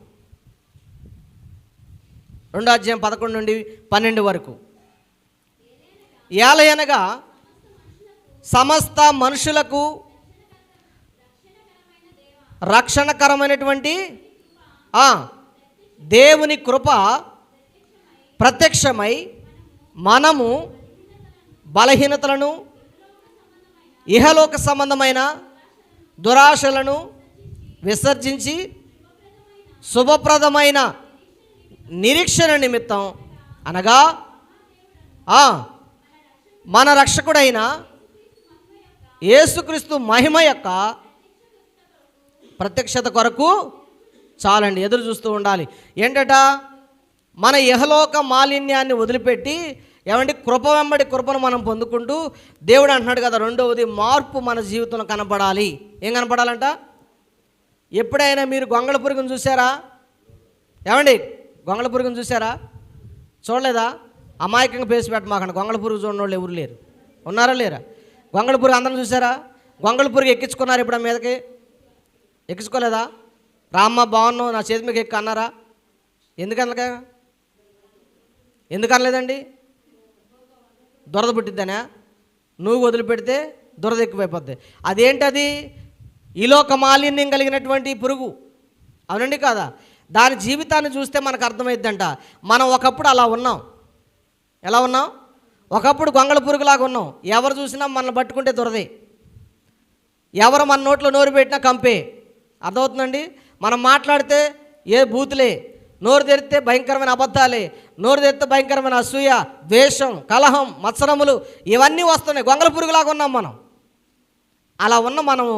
S1: 2వ అధ్యాయం 11 నుండి 12 వరకు. ఏలయనగా సమస్త మనుషులకు రక్షణకరమైనటువంటి దేవుని కృప ప్రత్యక్షమై మనము బలహీనతలను, ఇహలోక సంబంధమైన దురాశలను విసర్జించి శుభప్రదమైన నిరీక్షణ నిమిత్తం, అనగా మన రక్షకుడైన యేసుక్రీస్తు మహిమ యొక్క ప్రత్యక్షత కొరకు చాలండి ఎదురు చూస్తూ ఉండాలి. ఏంటట? మన ఇహలోక మాలిన్యాన్ని వదిలిపెట్టి ఏమంటే కృప వెంబడి కృపను మనం పొందుకుంటూ దేవుడు అంటున్నాడు కదా, రెండవది మార్పు మన జీవితంలో కనపడాలి. ఏం కనపడాలంట? ఎప్పుడైనా మీరు గొంగళ పురుగును చూసారా? ఏమండి, గొంగళ పురుగును చూసారా? చూడలేదా? అమాయకంగా పేసి పెట్టమాకండి. గొంగళ పురుగు చూడని వాళ్ళు ఎవరు లేరు. ఉన్నారా లేరా? గొంగళ పురుగు అందరం చూసారా? గొంగళ పురుగు ఎక్కించుకున్నారు ఇప్పుడు మీదకి? ఎక్కించుకోలేదా? రామ్మ బాగున్నావు, నా చేతి మీకు ఎక్కి అన్నారా? ఎందుకనలేదండి? దురద పుట్టిద్దనా? నువ్వు వదిలిపెడితే దురద ఎక్కువైపోద్ది. అదేంటది? ఈలోక మాలిన్యం కలిగినటువంటి పురుగు. అవునండి కాదా? దాని జీవితాన్ని చూస్తే మనకు అర్థమైద్దంట. మనం ఒకప్పుడు అలా ఉన్నాం. ఎలా ఉన్నాం? ఒకప్పుడు గొంగళ పురుగులాగా ఉన్నాం. ఎవరు చూసినా మనల్ని పట్టుకుంటే దురదే, ఎవరు మన నోట్లో నోరు పెట్టినా కంపే. అర్థమవుతుందండి? మనం మాట్లాడితే ఏ బూతులే, నోరు తెరిస్తే భయంకరమైన అబద్ధాలే, నోరు తెరిస్తే భయంకరమైన అసూయ, ద్వేషం, కలహం, మత్సరములు ఇవన్నీ వస్తున్నాయి. గొంగళ పురుగులాగా ఉన్నాం మనం. అలా ఉన్న మనము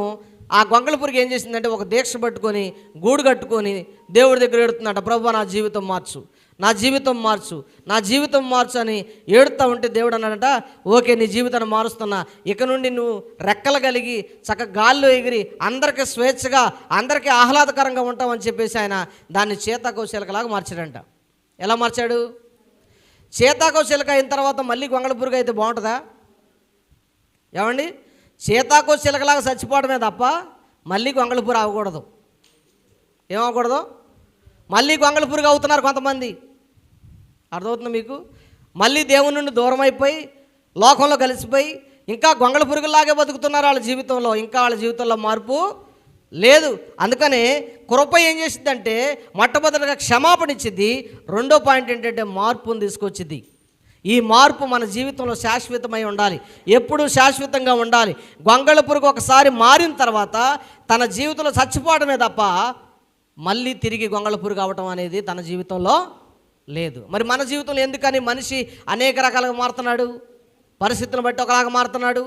S1: ఆ గొంగళ పురుగు ఏం చేసిందంటే ఒక దీక్ష పట్టుకొని గూడు కట్టుకొని దేవుడి దగ్గర ఏడుతుందంట, ప్రభువా నా జీవితం మార్చు, నా జీవితం మార్చు, నా జీవితం మార్చు అని ఏడుతూ ఉంటే దేవుడు అన్నాడంట, ఓకే నీ జీవితాన్ని మారుస్తున్నా, ఇక నుండి నువ్వు రెక్కలు కలిగి చక్కగా గాల్లో ఎగిరి అందరికీ స్వేచ్ఛగా అందరికీ ఆహ్లాదకరంగా ఉంటామని చెప్పేసి ఆయన దాన్ని చేతాకోశిలకలాగా మార్చాడంట. ఎలా మార్చాడు? చేతాకోశిలక అయిన తర్వాత మళ్ళీ గొంగళ పురుగు అయితే బాగుంటుందా? ఏమండి, చేతాకోశిలకలాగా చచ్చిపోవడమే తప్ప మళ్ళీ గొంగళ పురుగు అవ్వకూడదు. ఏమవ్వకూడదు? మళ్ళీ గొంగళ పురుగు అవుతున్నారు కొంతమంది. అర్థమవుతుంది మీకు? మళ్ళీ దేవుని నుండి దూరం అయిపోయి లోకంలో కలిసిపోయి ఇంకా గొంగళ పురుగులాగే బతుకుతున్నారు వాళ్ళ జీవితంలో. ఇంకా వాళ్ళ జీవితంలో మార్పు లేదు. అందుకనే కృప ఏం చేసిద్దంటే మొట్టమొదటిగా క్షమాపణ ఇచ్చింది. రెండో పాయింట్ ఏంటంటే మార్పును తీసుకొచ్చింది. ఈ మార్పు మన జీవితంలో శాశ్వతమై ఉండాలి, ఎప్పుడూ శాశ్వతంగా ఉండాలి. గొంగళ పురుగు ఒకసారి మారిన తర్వాత తన జీవితంలో చచ్చిపోవడమే తప్ప మళ్ళీ తిరిగి గొంగళ పురుగు అవటం అనేది తన జీవితంలో లేదు. మరి మన జీవితంలో ఎందుకని మనిషి అనేక రకాలుగా మారుతున్నాడు? పరిస్థితులను బట్టి ఒకలాగా మారుతున్నాడు,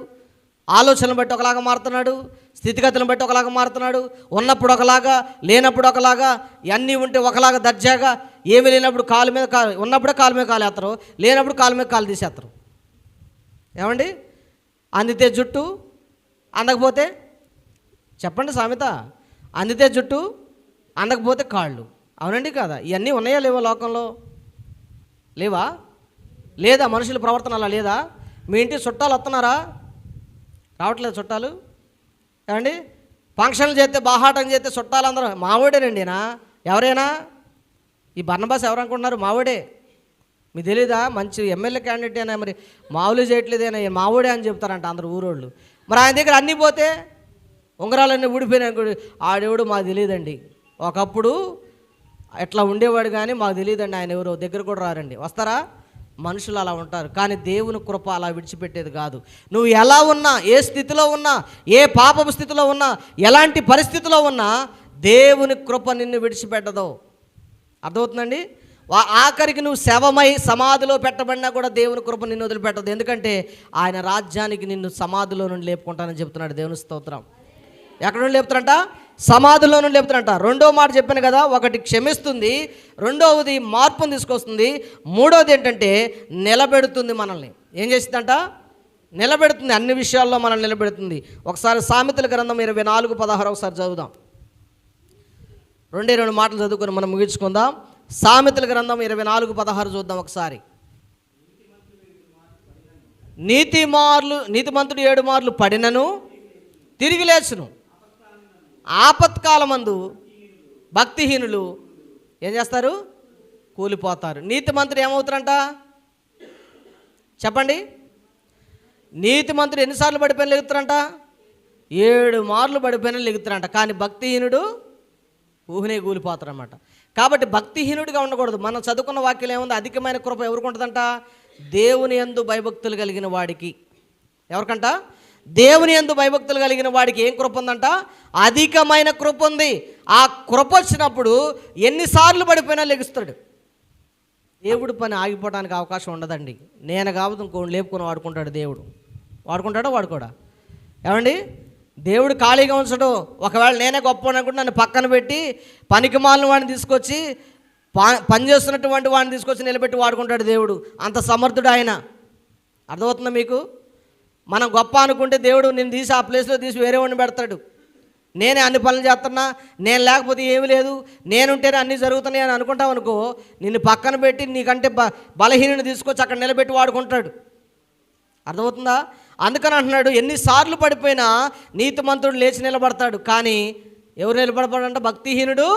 S1: ఆలోచనలు బట్టి ఒకలాగా మారుతున్నాడు, స్థితిగతులను బట్టి ఒకలాగా మారుతున్నాడు. ఉన్నప్పుడు ఒకలాగా, లేనప్పుడు ఒకలాగా, అన్నీ ఉంటే ఒకలాగా దర్జాగా, ఏమీ లేనప్పుడు కాలు మీద కాలు, ఉన్నప్పుడే కాలు మీద కాలు వేస్తారు, లేనప్పుడు కాలు మీద కాలు తీసేస్తారు. ఏమండి? అందితే జుట్టు, అందకపోతే చెప్పండి సామెత, అందితే జుట్టు, అందకపోతే కాళ్ళు. అవునండి కాదా? ఇవన్నీ ఉన్నాయా లేవా లోకంలో? లేవా? లేదా? మనుషుల ప్రవర్తన అలా లేదా? మీ ఇంటి చుట్టాలు వస్తున్నారా? రావట్లేదు చుట్టాలు? ఏమండి? ఫంక్షన్లు చేస్తే, బాహాటం చేస్తే చుట్టాలు అందరూ మావోడేనండినా? ఎవరైనా? ఈ బర్నబాస్ ఎవరు అనుకుంటున్నారు? మావోడే. మీకు తెలీదా? మంచి ఎమ్మెల్యే క్యాండిడేట్ అయినా మరి మావులు చేయట్లేదేనా, మావోడే అని చెప్తారంట అందరు ఊరోళ్ళు. మరి ఆయన దగ్గర అన్నీ పోతే ఉంగరాలన్నీ ఊడిపోయినాయి. ఆడెవడు మాకు తెలియదండి. ఒకప్పుడు ఎట్లా ఉండేవాడు కానీ మాకు తెలియదండి ఆయన ఎవరో, దగ్గర కూడా రారండి. వస్తారా? మనుషులు అలా ఉంటారు. కానీ దేవుని కృప అలా విడిచిపెట్టేది కాదు. నువ్వు ఎలా ఉన్నా, ఏ స్థితిలో ఉన్నా, ఏ పాపపు స్థితిలో ఉన్నా, ఎలాంటి పరిస్థితిలో ఉన్నా దేవుని కృప నిన్ను విడిచిపెట్టదు. అర్థమవుతుందండి? ఆఖరికి నువ్వు శవమై సమాధిలో పెట్టబడినా కూడా దేవుని కృప నిన్ను వదిలిపెట్టదు. ఎందుకంటే ఆయన రాజ్యానికి నిన్ను సమాధిలో నుండి లేపుకుంటానని చెప్తున్నాడు. దేవుని స్తోత్రం. ఎక్కడ నుండి లేపుతారంట? సమాధిలో నుండి లేపుతారంట. రెండో మాట చెప్పాను కదా, ఒకటి క్షమిస్తుంది, రెండవది మార్పును తీసుకొస్తుంది, మూడవది ఏంటంటే నిలబెడుతుంది. మనల్ని ఏం చేస్తుందంట? నిలబెడుతుంది. అన్ని విషయాల్లో మనల్ని నిలబెడుతుంది. ఒకసారి సామెతల గ్రంథం 24:16 ఒకసారి చదువుదాం. 2 మాటలు చదువుకొని మనం ముగించుకుందాం. సామెతల గ్రంథం 24:16 చూద్దాం ఒకసారి. నీతిమంతుడు 7 మార్లు పడినను తిరిగి లేచును, ఆపత్కాలమందు భక్తిహీనులు ఏం చేస్తారు? కూలిపోతారు. నీతిమంతుడు ఏమవుతారంట? చెప్పండి. నీతిమంతుడు ఎన్నిసార్లు పడిపోయిన లెగుతారంట? 7 మార్లు పడిపోయిన లెగుతారంట. కానీ భక్తిహీనుడు ఊహనే కూలిపోతారన్నమాట. కాబట్టి భక్తిహీనుడిగా ఉండకూడదు. మనం చదువుకున్న వాక్యం ఏముంది? అధికమైన కృప ఎవరికి ఉంటుందంట? దేవుని యందు భయభక్తులు కలిగిన వాడికి. ఎవరికంట? దేవుని యందు భయభక్తులు కలిగిన వాడికి ఏం కృప ఉందంట? అధికమైన కృప ఉంది. ఆ కృప వచ్చినప్పుడు ఎన్నిసార్లు పడిపోయినా లెగుస్తాడు. దేవుడు పని ఆగిపోవడానికి అవకాశం ఉండదండి. నేను కాబట్టి ఇంకోటి లేపుకొని వాడుకుంటాడు దేవుడు. వాడుకుంటాడో వాడుకోడా? ఏమండి? దేవుడు ఖాళీగా ఉంచడు. ఒకవేళ నేనే గొప్ప అనుకుంటే నన్ను పక్కన పెట్టి పనికి మాలిన వాడిని తీసుకొచ్చి, పని చేస్తున్నటువంటి వాడిని తీసుకొచ్చి నిలబెట్టి వాడుకుంటాడు దేవుడు. అంత సమర్థుడు ఆయన. అర్థమవుతుందా మీకు? మనం గొప్ప అనుకుంటే దేవుడు నేను తీసి ఆ ప్లేస్లో తీసి వేరే వాడిని పెడతాడు. నేనే అన్ని పనులు చేస్తున్నా, నేను లేకపోతే ఏమీ లేదు, నేనుంటేనే అన్నీ జరుగుతున్నాయి అని అనుకుంటావు అనుకో, నిన్ను పక్కన పెట్టి నీకంటే బలహీనని తీసుకొచ్చి అక్కడ నిలబెట్టి వాడుకుంటాడు. అర్థమవుతుందా? అందుకని అంటున్నాడు, ఎన్నిసార్లు పడిపోయినా నీతిమంతుడు లేచి నిలబడతాడు. కానీ ఎవరు నిలబడతాడంట? భక్తిహీనుడు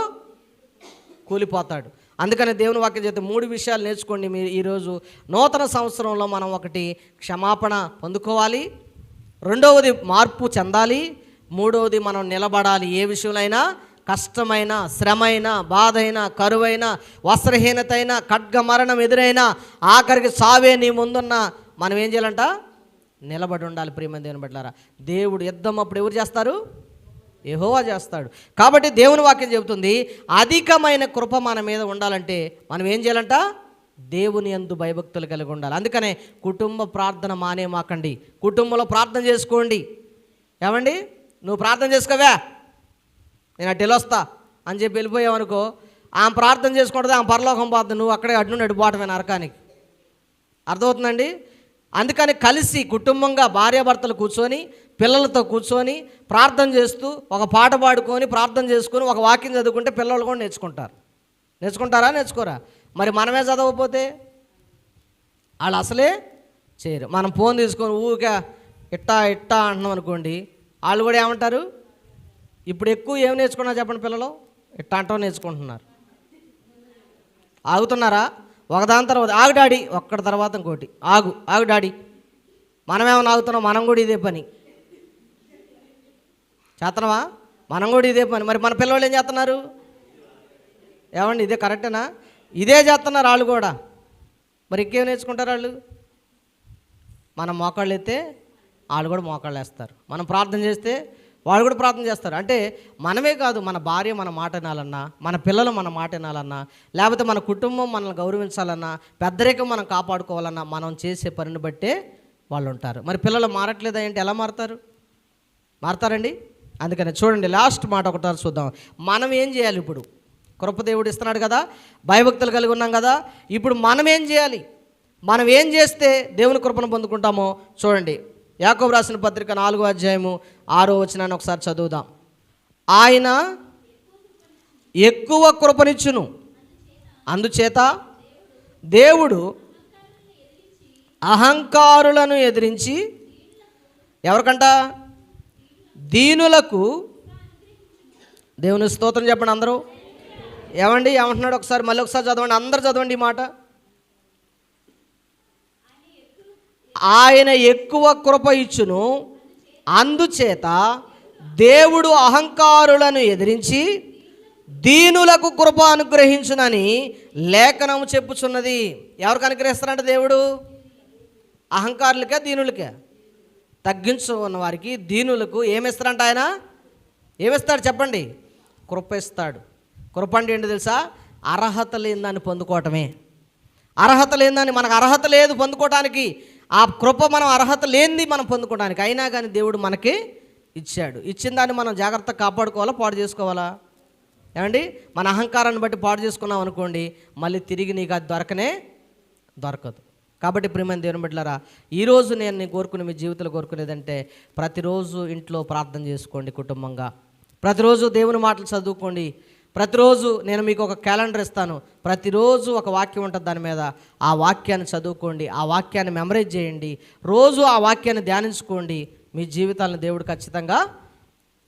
S1: కూలిపోతాడు. అందుకని దేవుని వాక్యం చేస్తే 3 విషయాలు నేర్చుకోండి మీరు ఈరోజు. నూతన సంవత్సరంలో మనం ఒకటి క్షమాపణ పొందుకోవాలి, రెండవది మార్పు చెందాలి, మూడవది మనం నిలబడాలి. ఏ విషయంలో కష్టమైన, శ్రమైన, బాధైనా, కరువైనా, వస్త్రహీనత అయినా, ఖడ్గ మరణం ఎదురైనా, ఆఖరికి సావే నీ ముందున్న మనం ఏం చేయాలంట? నిలబడి ఉండాలి. ప్రియమైన దేవుని బిడ్డలారా, దేవుడు యుద్ధం అప్పుడు ఎవరు చేస్తారు? యెహోవా చేస్తాడు. కాబట్టి దేవుని వాక్యం చెబుతుంది, అధికమైన కృప మన మీద ఉండాలంటే మనం ఏం చేయాలంట? దేవుని యందు భయభక్తులు కలిగి ఉండాలి. అందుకనే కుటుంబ ప్రార్థన మానేమాకండి. కుటుంబంలో ప్రార్థన చేసుకోండి. ఏమండి? నువ్వు ప్రార్థన చేసుకోవా, నేను అటు వెళ్ళొస్తా అని చెప్పి వెళ్ళిపోయావు అనుకో, ఆమె ప్రార్థన చేసుకుంటుంది, ఆమె పరలోకం పోతుంది, నువ్వు అక్కడే అడ్డు నుండి పోవటమే నరకానికి. అర్థమవుతుందండి? అందుకని కలిసి కుటుంబంగా భార్యాభర్తలు కూర్చొని, పిల్లలతో కూర్చొని ప్రార్థన చేస్తూ, ఒక పాట పాడుకొని ప్రార్థన చేసుకొని ఒక వాక్యం చదువుకుంటే పిల్లలు కూడా నేర్చుకుంటారు. నేర్చుకుంటారా? నేర్చుకోరా? మరి మనమే చదవకపోతే వాళ్ళు అసలే చేయరు. మనం ఫోన్ తీసుకొని ఊరికే ఇట్టా అంటున్నాం అనుకోండి, వాళ్ళు కూడా ఏమంటారు? ఇప్పుడు ఎక్కువ ఏం నేర్చుకున్నా చెప్పండి, పిల్లలు ఇట్టా అంటాం నేర్చుకుంటున్నారు. ఆగుతున్నారా? ఒకదాని తర్వాత ఆగు డాడీ, ఒక్కడి తర్వాత ఇంకోటి ఆగు డాడీ. మనమేమన్నా ఆగుతున్నాం? మనం కూడా ఇదే పని చేస్తున్నావా? మనం కూడా ఇదే పని. మరి మన పిల్లలు ఏం చేస్తున్నారు? ఏమండి, ఇదే కరెక్టేనా? ఇదే చేస్తున్నారు వాళ్ళు కూడా. మరి ఇంకేం నేర్చుకుంటారు వాళ్ళు? మనం మోకాళ్ళు ఎత్తే వాళ్ళు కూడా మోకాళ్ళు వేస్తారు. మనం ప్రార్థన చేస్తే వాళ్ళు కూడా ప్రార్థన చేస్తారు. అంటే మనమే కాదు, మన భార్య మన మాట వినాలన్నా, మన పిల్లలు మన మాట వినాలన్నా, లేకపోతే మన కుటుంబం మనల్ని గౌరవించాలన్నా, పెద్దరికం మనం కాపాడుకోవాలన్నా మనం చేసే పనిని బట్టే వాళ్ళు ఉంటారు. మరి పిల్లలు మారట్లేదా ఏంటి? ఎలా మారుతారండి? అందుకని చూడండి, లాస్ట్ మాట ఒకటారు చూద్దాం. మనం ఏం చేయాలి? ఇప్పుడు కృప దేవుడు ఇస్తున్నాడు కదా, భయభక్తులు కలిగి ఉన్నాం కదా, ఇప్పుడు మనం ఏం చేయాలి? మనం ఏం చేస్తే దేవుని కృపను పొందుకుంటామో చూడండి. యాకోబు రాసిన పత్రిక 4వ అధ్యాయము 6వ వచనాన్ని ఒకసారి చదువుదాం. ఆయన ఎక్కువ కృపనిచ్చును, అందుచేత దేవుడు అహంకారులను ఎదిరించి ఎవరికంట? దీనులకు. దేవుని స్తోత్రం చెప్పండి అందరూ. ఏమండి ఏమంటున్నాడు? ఒకసారి మళ్ళీ ఒకసారి చదవండి, అందరు చదవండి ఈ మాట. ఆయన ఎక్కువ కృప ఇచ్చును, అందుచేత దేవుడు అహంకారులను ఎదిరించి దీనులకు కృప అనుగ్రహించునని లేఖనము చెప్పుచున్నది. ఎవరికి అనుగ్రహిస్తారంట దేవుడు? అహంకారులకే, దీనులకే? తగ్గించు ఉన్న వారికి, దీనులకు ఏమిస్తారంట ఆయన? ఏమిస్తాడు చెప్పండి? కృప ఇస్తాడు. కృప అంటే ఏంటి తెలుసా? అర్హత లేని దాన్ని పొందుకోవటమే. అర్హత లేని దాన్ని, మనకు అర్హత లేదు పొందుకోవటానికి. ఆ కృప మనం అర్హత లేనిది మనం పొందుకోవడానికి, అయినా కానీ దేవుడు మనకి ఇచ్చాడు. ఇచ్చిన దాన్ని మనం జాగ్రత్తగా కాపాడుకోవాలా, పాడు చేసుకోవాలా? ఏమండి, మన అహంకారాన్ని బట్టి పాడు చేసుకున్నాం అనుకోండి, మళ్ళీ తిరిగి నీకు అది దొరకదు. కాబట్టి ప్రియమైన దేవుని బిడ్డలారా, ఈరోజు నేను నీ కోరుకునే, మీ జీవితంలో కోరుకునేదంటే, ప్రతిరోజు ఇంట్లో ప్రార్థన చేసుకోండి కుటుంబంగా. ప్రతిరోజు దేవుని మాటలు చదువుకోండి. ప్రతిరోజు నేను మీకు ఒక క్యాలెండర్ ఇస్తాను, ప్రతిరోజు ఒక వాక్యం ఉంటుంది దాని మీద. ఆ వాక్యాన్ని చదువుకోండి, ఆ వాక్యాన్ని మెమరైజ్ చేయండి, రోజు ఆ వాక్యాన్ని ధ్యానించుకోండి. మీ జీవితాలను దేవుడు ఖచ్చితంగా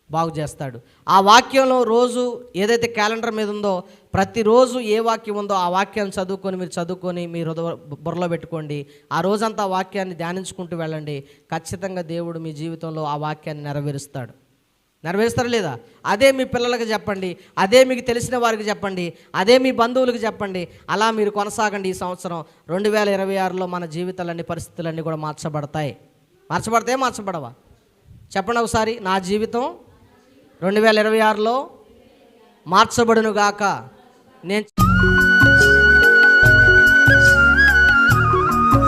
S1: బాగు చేస్తాడు. ఆ వాక్యంలో రోజు ఏదైతే క్యాలెండర్ మీద ఉందో, ప్రతిరోజు ఏ వాక్యం ఉందో ఆ వాక్యాన్ని చదువుకొని మీ బుర్రలో పెట్టుకోండి. ఆ రోజంతా ఆ వాక్యాన్ని ధ్యానించుకుంటూ వెళ్ళండి. ఖచ్చితంగా దేవుడు మీ జీవితంలో ఆ వాక్యాన్ని నెరవేరుస్తాడు. నెరవేరుస్తారా లేదా? అదే మీ పిల్లలకు చెప్పండి, అదే మీకు తెలిసిన వారికి చెప్పండి, అదే మీ బంధువులకు చెప్పండి. అలా మీరు కొనసాగండి. ఈ సంవత్సరం 2026లో మన జీవితాలన్నీ, పరిస్థితులన్నీ కూడా మార్చబడతాయి. మార్చబడవా? చెప్పండి ఒకసారి. నా జీవితం 2026లో మార్చబడును గాక. నేను